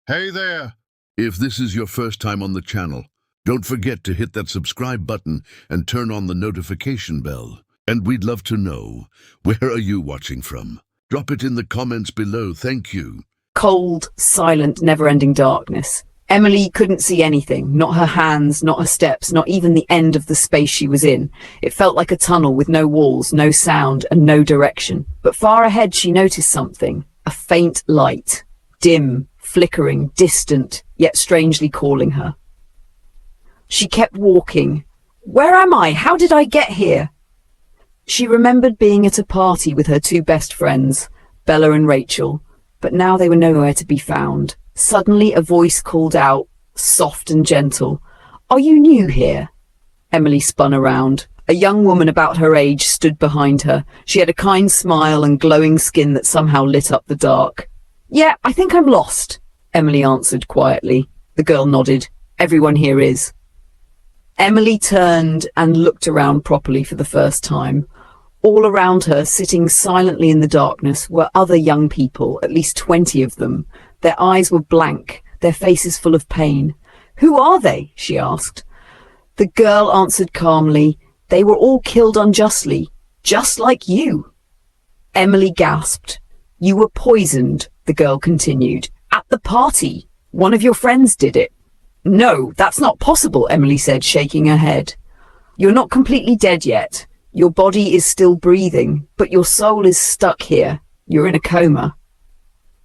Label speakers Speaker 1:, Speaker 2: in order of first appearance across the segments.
Speaker 1: Hey there! If this is your first time on the channel, don't forget to hit that subscribe button and turn on the notification bell. And we'd love to know, where are you watching from? Drop it in the comments below, thank you.
Speaker 2: Cold, silent, never-ending darkness. Emily couldn't see anything, not her hands, not her steps, not even the end of the space she was in. It felt like a tunnel with no walls, no sound, and no direction. But far ahead she noticed something, a faint light, dim, flickering, distant, yet strangely calling her. She kept walking. Where am I? How did I get here? She remembered being at a party with her two best friends, Bella and Rachel, but now they were nowhere to be found. Suddenly a voice called out, soft and gentle, "Are you new here?" Emily spun around. A young woman about her age stood behind her. She had a kind smile and glowing skin that somehow lit up the dark. "Yeah, I think I'm lost," Emily answered quietly. The girl nodded. "Everyone here is." Emily turned and looked around properly for the first time. All around her, sitting silently in the darkness, were other young people, at least 20 of them. Their eyes were blank, their faces full of pain. "Who are they?" she asked. The girl answered calmly, "They were all killed unjustly, just like you." Emily gasped. "You were poisoned," the girl continued. "At the party. One of your friends did it." "No, that's not possible," Emily said, shaking her head. "You're not completely dead yet. Your body is still breathing, but your soul is stuck here. You're in a coma."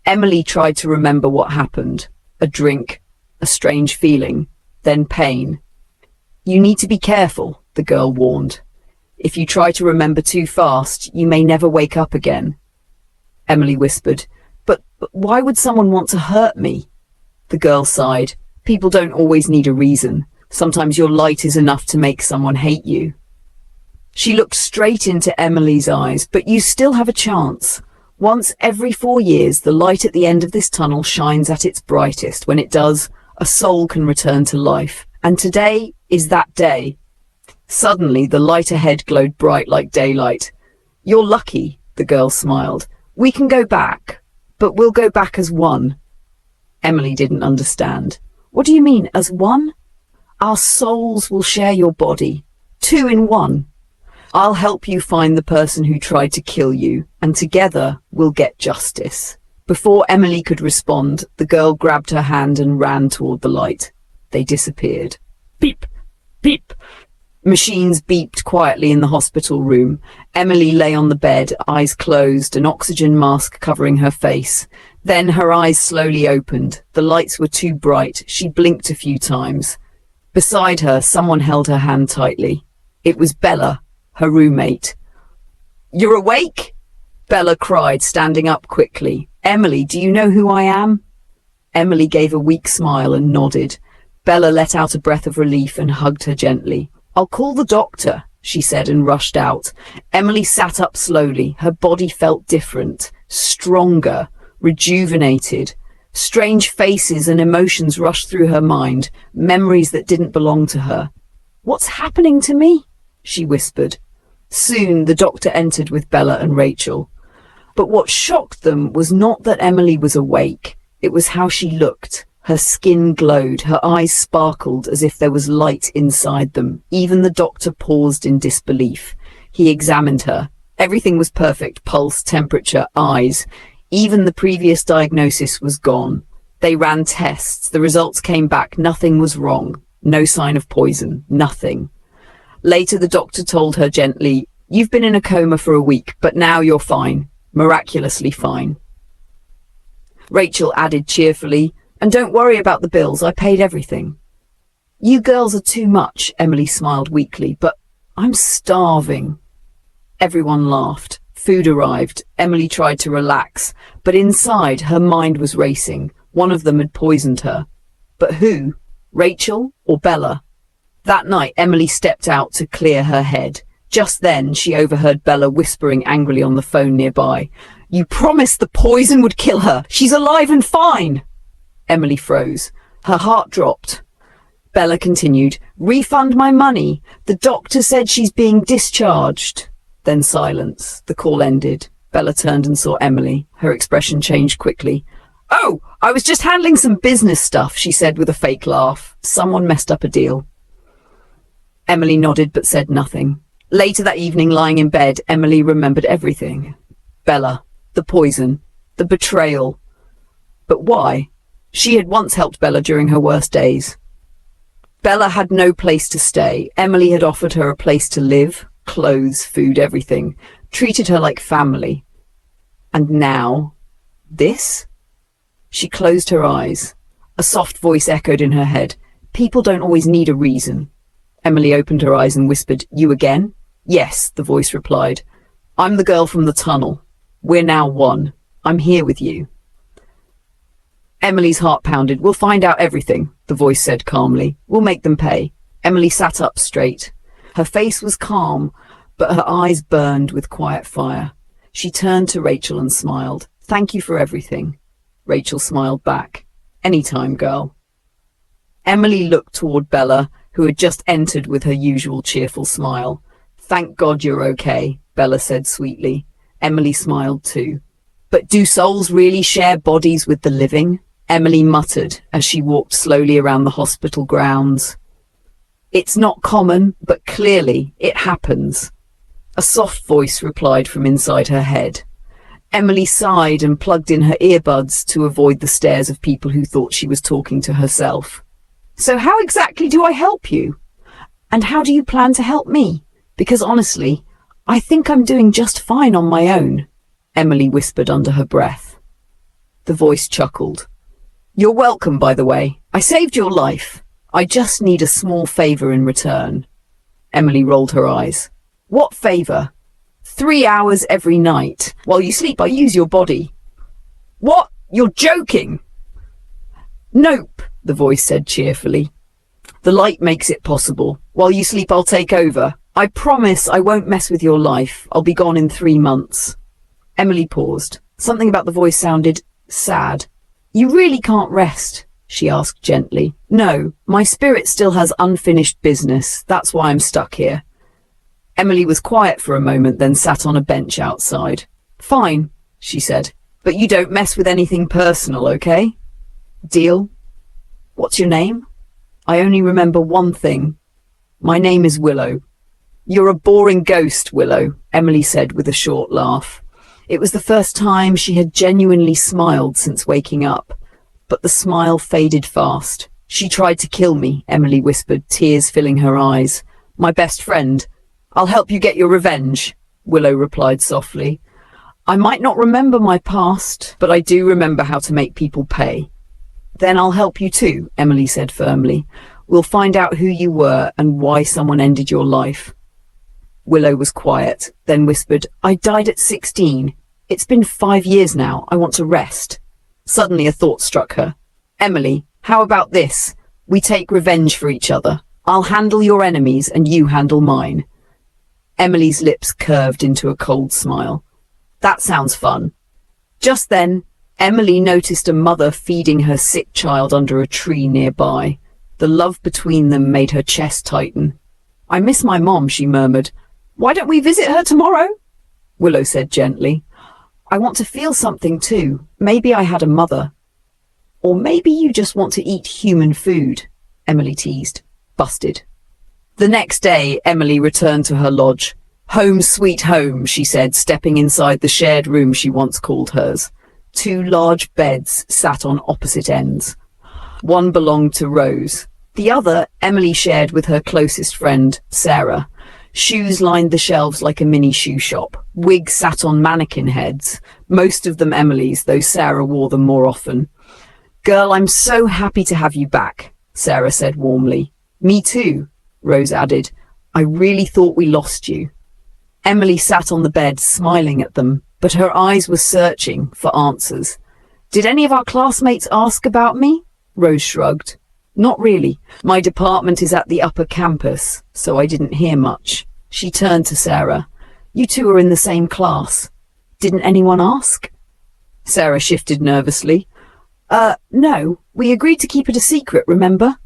Speaker 2: Emily tried to remember what happened. A drink, a strange feeling, then pain. "You need to be careful," the girl warned. "If you try to remember too fast, you may never wake up again." Emily whispered, But why would someone want to hurt me?" The girl sighed. "People don't always need a reason. Sometimes your light is enough to make someone hate you." She looked straight into Emily's eyes. "But you still have a chance. Once every 4 years, the light at the end of this tunnel shines at its brightest. When it does, a soul can return to life. And today is that day." Suddenly, the light ahead glowed bright like daylight. "You're lucky," the girl smiled. "We can go back, but we'll go back as one." Emily didn't understand. "What do you mean, as one?" "Our souls will share your body. 2 in 1. I'll help you find the person who tried to kill you, and together we'll get justice." Before Emily could respond, the girl grabbed her hand and ran toward the light. They disappeared. Beep! Beep! Machines beeped quietly in the hospital room. Emily lay on the bed, eyes closed, an oxygen mask covering her face. Then her eyes slowly opened. The lights were too bright. She blinked a few times. Beside her, someone held her hand tightly. It was Bella, her roommate. "You're awake?" Bella cried, standing up quickly. "Emily, do you know who I am?" Emily gave a weak smile and nodded. Bella let out a breath of relief and hugged her gently. "I'll call the doctor," she said, and rushed out. Emily sat up slowly. Her body felt different, stronger, rejuvenated. Strange faces and emotions rushed through her mind, memories that didn't belong to her. "What's happening to me?" she whispered. Soon the doctor entered with Bella and Rachel. But what shocked them was not that Emily was awake. It was how she looked. Her skin glowed, her eyes sparkled as if there was light inside them. Even the doctor paused in disbelief. He examined her. Everything was perfect: pulse, temperature, eyes. Even the previous diagnosis was gone. They ran tests. The results came back. Nothing was wrong. No sign of poison. Nothing. Later, the doctor told her gently, "You've been in a coma for a week, but now you're fine. Miraculously fine." Rachel added cheerfully, "And don't worry about the bills. I paid everything." "You girls are too much," Emily smiled weakly, "but I'm starving." Everyone laughed. Food arrived. Emily tried to relax, but inside her mind was racing. One of them had poisoned her. But who? Rachel or Bella? That night, Emily stepped out to clear her head. Just then, she overheard Bella whispering angrily on the phone nearby. "You promised the poison would kill her. She's alive and fine." Emily froze. Her heart dropped. Bella continued, "Refund my money. The doctor said she's being discharged." Then silence. The call ended. Bella turned and saw Emily. Her expression changed quickly. Oh, I was just handling some business stuff, she said with a fake laugh. Someone messed up a deal. Emily nodded but said nothing. Later that evening, lying in bed, Emily remembered everything. Bella, the poison, the betrayal. But why? She had once helped Bella during her worst days. Bella had no place to stay. Emily had offered her a place to live, clothes, food, everything. Treated her like family. And now, this? She closed her eyes. A soft voice echoed in her head. People don't always need a reason. Emily opened her eyes and whispered, "You again?" "Yes," the voice replied. "I'm the girl from the tunnel. We're now one. I'm here with you." Emily's heart pounded. "We'll find out everything," the voice said calmly. "We'll make them pay." Emily sat up straight. Her face was calm, but her eyes burned with quiet fire. She turned to Rachel and smiled. "Thank you for everything." Rachel smiled back. "Anytime, girl." Emily looked toward Bella, who had just entered with her usual cheerful smile. "Thank God you're okay," Bella said sweetly. Emily smiled too. "But do souls really share bodies with the living?" Emily muttered as she walked slowly around the hospital grounds. "It's not common, but clearly it happens." A soft voice replied from inside her head. Emily sighed and plugged in her earbuds to avoid the stares of people who thought she was talking to herself. "So how exactly do I help you? And how do you plan to help me? Because honestly, I think I'm doing just fine on my own," Emily whispered under her breath. The voice chuckled. "You're welcome, by the way. I saved your life. I just need a small favor in return." Emily rolled her eyes. "What favor?" 3 hours every night. While you sleep, I use your body." "What? You're joking?" "Nope," the voice said cheerfully. "The light makes it possible. While you sleep, I'll take over. I promise I won't mess with your life. I'll be gone in 3 months. Emily paused. Something about the voice sounded sad. "You really can't rest?" she asked gently. "No, my spirit still has unfinished business. That's why I'm stuck here." Emily was quiet for a moment, then sat on a bench outside. "Fine," she said, "but you don't mess with anything personal, okay? Deal? What's your name?" "I only remember one thing. My name is Willow." "You're a boring ghost, Willow," Emily said with a short laugh. It was the first time she had genuinely smiled since waking up, but the smile faded fast. "She tried to kill me," Emily whispered, tears filling her eyes. "My best friend. I'll help you get your revenge," Willow replied softly. "I might not remember my past, but I do remember how to make people pay." "Then I'll help you too," Emily said firmly. "We'll find out who you were and why someone ended your life." Willow was quiet, then whispered, "I died at 16. It's been 5 years now. I want to rest." Suddenly a thought struck her. "Emily, how about this? We take revenge for each other. I'll handle your enemies and you handle mine." Emily's lips curved into a cold smile. "That sounds fun." Just then, Emily noticed a mother feeding her sick child under a tree nearby. The love between them made her chest tighten. "I miss my mom," she murmured. "Why don't we visit her tomorrow?" Willow said gently. "I want to feel something too. Maybe I had a mother." "Or maybe you just want to eat human food," Emily teased. Busted. The next day, Emily returned to her lodge. "Home sweet home," she said, stepping inside the shared room she once called hers. 2 large beds sat on opposite ends. One belonged to Rose. The other, Emily shared with her closest friend, Sarah. Shoes lined the shelves like a mini shoe shop. Wigs sat on mannequin heads, most of them Emily's, though Sarah wore them more often. "Girl, I'm so happy to have you back," Sarah said warmly. "Me too," Rose added. "I really thought we lost you." Emily sat on the bed, smiling at them, but her eyes were searching for answers. "Did any of our classmates ask about me?" Rose shrugged. "Not really. My department is at the upper campus, so I didn't hear much." She turned to Sarah. "You two are in the same class. Didn't anyone ask?" Sarah shifted nervously. No. We agreed to keep it a secret, remember?"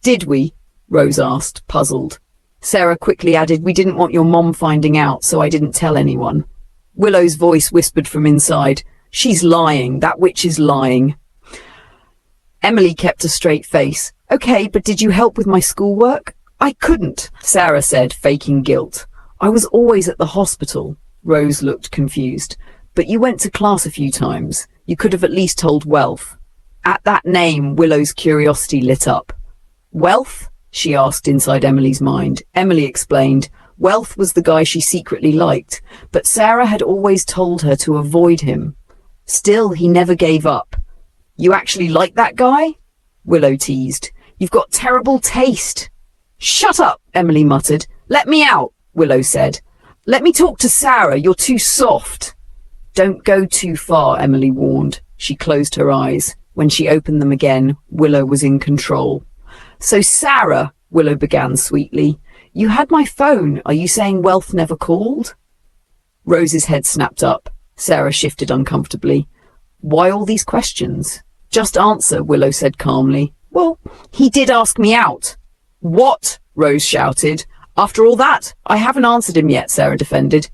Speaker 2: "Did we?" Rose asked, puzzled. Sarah quickly added, "We didn't want your mom finding out, so I didn't tell anyone." Willow's voice whispered from inside, She's lying. That witch is lying. Emily kept a straight face. Okay, but did you help with my schoolwork? I couldn't, Sarah said, faking guilt. I was always at the hospital. Rose looked confused. But you went to class a few times. You could have at least told Wealth. At that name, Willow's curiosity lit up. Wealth? She asked inside Emily's mind. Emily explained. Wealth was the guy she secretly liked, but Sarah had always told her to avoid him. Still, he never gave up. You actually like that guy? Willow teased. You've got terrible taste. Shut up, Emily muttered. Let me out, Willow said. Let me talk to Sarah. You're too soft. Don't go too far, Emily warned. She closed her eyes. When she opened them again, Willow was in control. So Sarah, Willow began sweetly, you had my phone. Are you saying Wealth never called? Rose's head snapped up. Sarah shifted uncomfortably. Why all these questions? Just answer, Willow said calmly. Well, he did ask me out. What? Rose shouted. After all that, I haven't answered him yet, Sarah defended.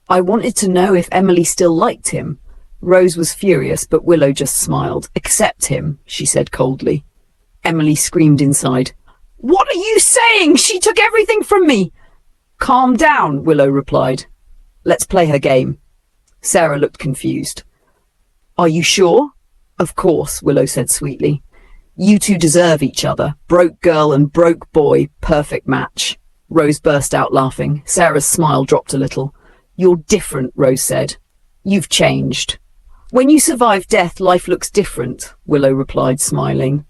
Speaker 2: I wanted to know if Emily still liked him. Rose was furious, but Willow just smiled. Accept him, she said coldly. Emily screamed inside. What are you saying? She took everything from me. Calm down, Willow replied. Let's play her game. Sarah looked confused. Are you sure? Of course, Willow said sweetly. You two deserve each other. Broke girl and broke boy, perfect match. Rose burst out laughing. Sarah's smile dropped a little. You're different, Rose said. You've changed. When you survive death, life looks different, Willow replied, smiling.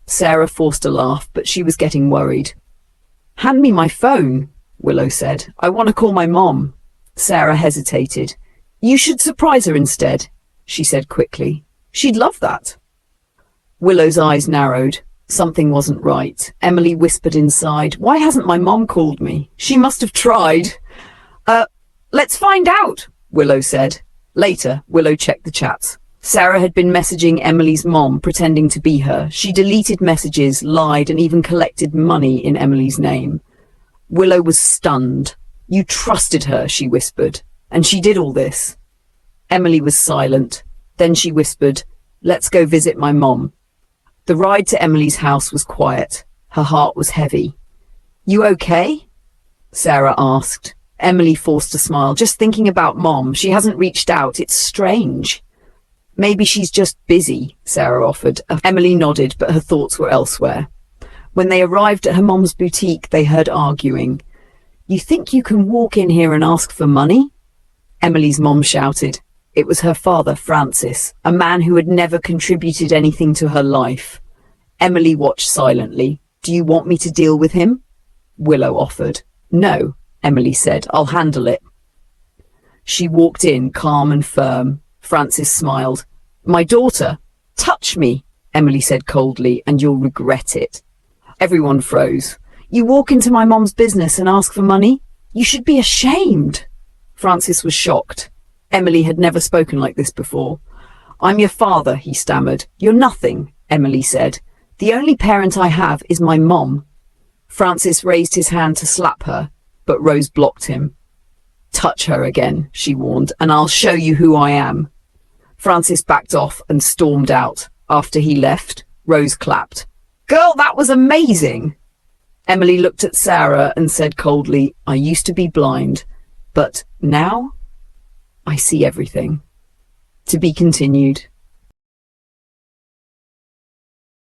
Speaker 2: Sarah forced a laugh, but she was getting worried. Hand me my phone, Willow said. I want to call my mom. Sarah hesitated. You should surprise her instead, she said quickly. She'd love that. Willow's eyes narrowed. Something wasn't right. Emily whispered inside. Why hasn't my mom called me? She must have tried. Let's find out, Willow said. Later, Willow checked the chats. Sarah had been messaging Emily's mom, pretending to be her. She deleted messages, lied, and even collected money in Emily's name. Willow was stunned. You trusted her, she whispered. And she did all this. Emily was silent. Then she whispered, let's go visit my mom. The ride to Emily's house was quiet. Her heart was heavy. You okay? Sarah asked. Emily forced a smile. Just thinking about Mom. She hasn't reached out. It's strange. Maybe she's just busy, Sarah offered. Emily nodded, but her thoughts were elsewhere. When they arrived at her mom's boutique, they heard arguing. You think you can walk in here and ask for money? Emily's mom shouted. It was her father, Francis, a man who had never contributed anything to her life. Emily watched silently. Do you want me to deal with him? Willow offered. No, Emily said. I'll handle it. She walked in, calm and firm. Francis smiled. My daughter. Touch me, Emily said coldly, and you'll regret it. Everyone froze. You walk into my mom's business and ask for money? You should be ashamed. Francis was shocked. Emily had never spoken like this before. I'm your father, he stammered. You're nothing, Emily said. The only parent I have is my mom. Francis raised his hand to slap her, but Rose blocked him. Touch her again, she warned, and I'll show you who I am. Francis backed off and stormed out. After he left, Rose clapped. Girl, that was amazing. Emily looked at Sarah and said coldly, I used to be blind, but now I see everything. To be continued.